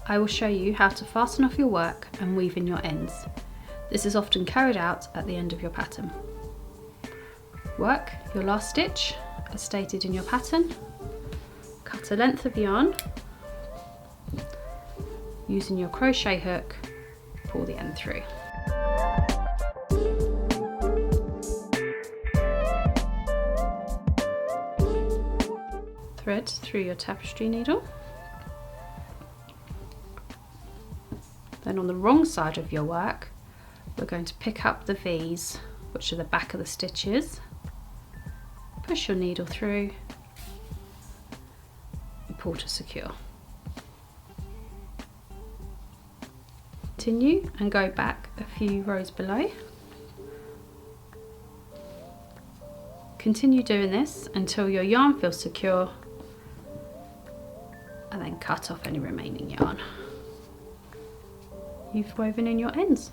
I will show you how to fasten off your work and weave in your ends. This is often carried out at the end of your pattern. Work your last stitch as stated in your pattern. Cut a length of yarn. Using your crochet hook, pull the end through. Thread through your tapestry needle. Then on the wrong side of your work, we're going to pick up the V's, which are the back of the stitches. Push your needle through and pull to secure. Continue and go back a few rows below. Continue doing this until your yarn feels secure, and then cut off any remaining yarn. You've woven in your ends.